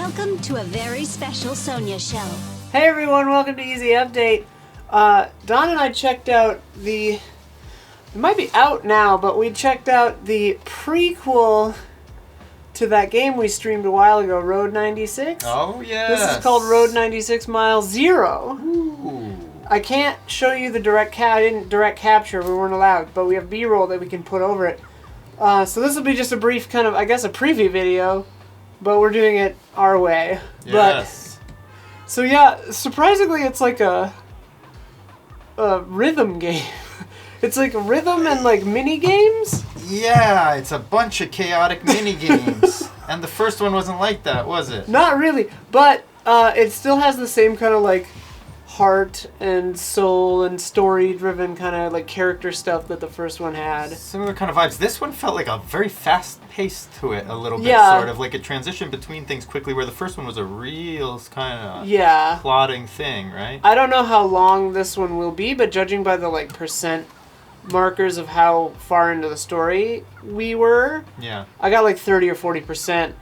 Welcome to a very special Sonia show. Hey everyone, welcome to Easy Update. Don and I checked out it might be out now, but we checked out the prequel to that game we streamed a while ago, Road 96. Oh, yeah. This is called Road 96 Mile Zero. Ooh. I can't show you the I didn't direct capture, we weren't allowed, but we have B-roll that we can put over it. So this will be just a brief kind of, I guess, a preview video, but we're doing it our way. Yes. So yeah, surprisingly, it's like a rhythm game. It's like rhythm and like mini games. Yeah, it's a bunch of chaotic mini games, and the first one wasn't like that, was it? Not really, but it still has the same kind of like heart and soul and story-driven kind of like character stuff that the first one had. Similar kind of vibes. This one felt like a very fast pace to it, a little bit, Yeah. sort of like a transition between things quickly, where the first one was a real kind of Yeah. plotting thing, right? I don't know how long this one will be, but judging by the like percent markers of how far into the story we were, Yeah. I got like 30 or 40%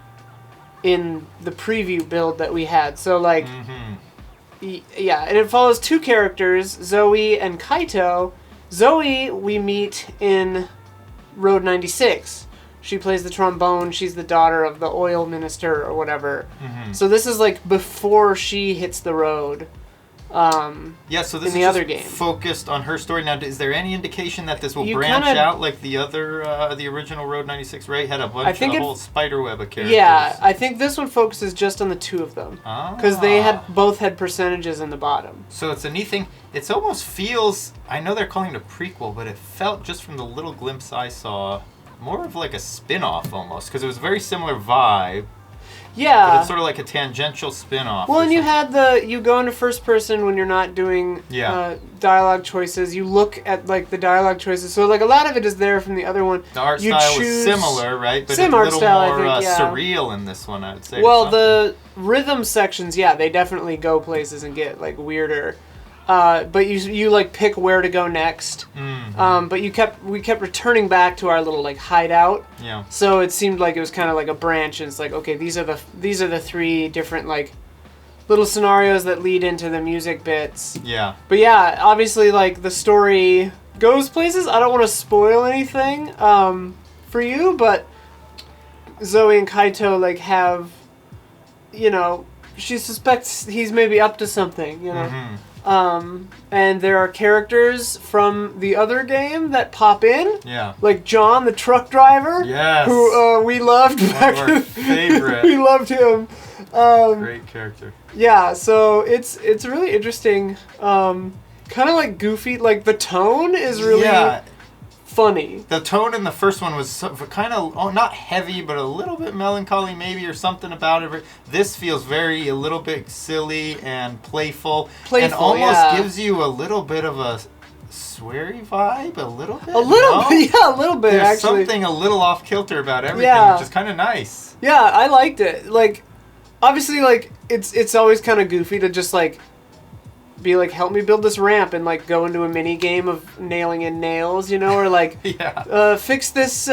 in the preview build that we had. So like, yeah, and it follows two characters, Zoe and Kaito. Zoe we meet in Road 96. She plays the trombone. She's the daughter of the oil minister or whatever. So this is like before she hits the road. Yeah, so this in the is other just game. focused on her story. Now, is there any indication that this will You branch kinda- out like the other, the original Road 96, right? Had a bunch, a whole spider web of characters. Yeah, I think this one focuses just on the two of them. Because they both had percentages in the bottom. So it's a neat thing. It almost feels, I know they're calling it a prequel, but it felt just from the little glimpse I saw, more of like a spin-off almost. Because it was a very similar vibe. Yeah. But it's sort of like a tangential spin-off. Well, and you go into first person when you're not doing dialogue choices. You look at like the dialogue choices. So like a lot of it is there from the other one. The art style was similar, right? But same it's a art little style, more I think, yeah. surreal in this one, I would say. Well, the rhythm sections, yeah, they definitely go places and get like weirder. But you like pick where to go next. But we kept returning back to our little like hideout. Yeah. So it seemed like it was kind of like a branch, and it's like, okay, these are the three different like little scenarios that lead into the music bits. Yeah. But yeah, obviously like the story goes places. I don't want to spoil anything for you, but Zoe and Kaito like have, you know, she suspects he's maybe up to something, you know. And there are characters from the other game that pop in. Yeah. Like John, the truck driver. Yes. Who we loved back One of our favorite. We loved him. Great character. Yeah, so it's really interesting. Kind of like goofy. Like the tone is really funny. The tone in the first one was kind of not heavy, but a little bit melancholy, maybe, or something about it. This feels a little bit silly and playful, and almost gives you a little bit of a sweary vibe, a little bit. A little bit, yeah, a little bit. There's actually something a little off kilter about everything, which is kind of nice. Yeah, I liked it. Like, obviously, like it's always kind of goofy to just like be like, help me build this ramp, and like go into a mini game of nailing in nails, you know, or like fix this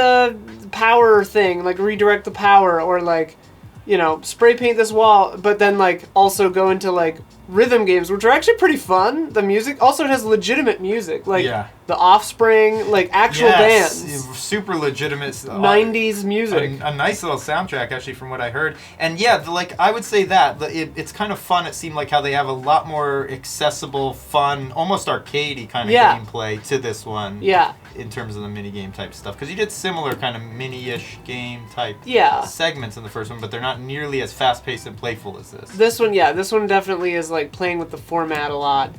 power thing, like redirect the power, or like, you know, spray paint this wall, but then like also go into like rhythm games, which are actually pretty fun. The music also has legitimate music, like The Offspring, like actual bands. Super legitimate 90s music. A nice little soundtrack, actually, from what I heard. And like I would say that it's kind of fun. It seemed like how they have a lot more accessible, fun, almost arcadey kind of gameplay to this one. Yeah. In terms of the mini game type stuff, because you did similar kind of mini-ish game type segments in the first one, but they're not nearly as fast-paced and playful as this. This one definitely is like playing with the format a lot,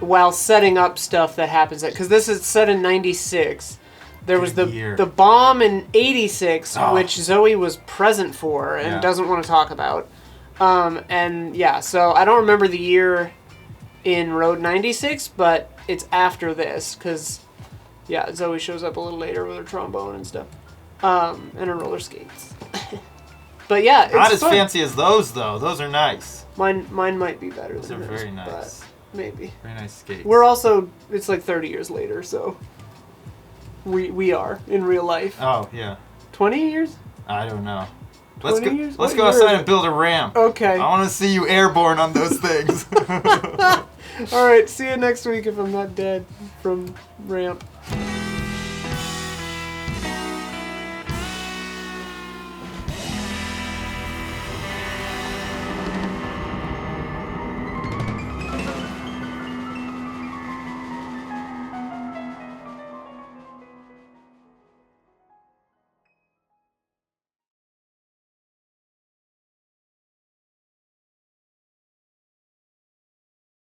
while setting up stuff that happens. Because this is set in '96. There was the bomb in '86, which Zoe was present for and doesn't want to talk about. And yeah, so I don't remember the year in Road 96, but it's after this, because Zoe shows up a little later with her trombone and stuff, and her roller skates. But yeah, it's not as fun. fancy as those though. Those are nice. Mine might be better. Those are very nice. But maybe. Very nice skates. We're also, it's like 30 years later, so we are in real life. Oh yeah. 20 years? I don't know. Let's go outside and build a ramp. Okay. I want to see you airborne on those things. All right. See you next week if I'm not dead from ramp.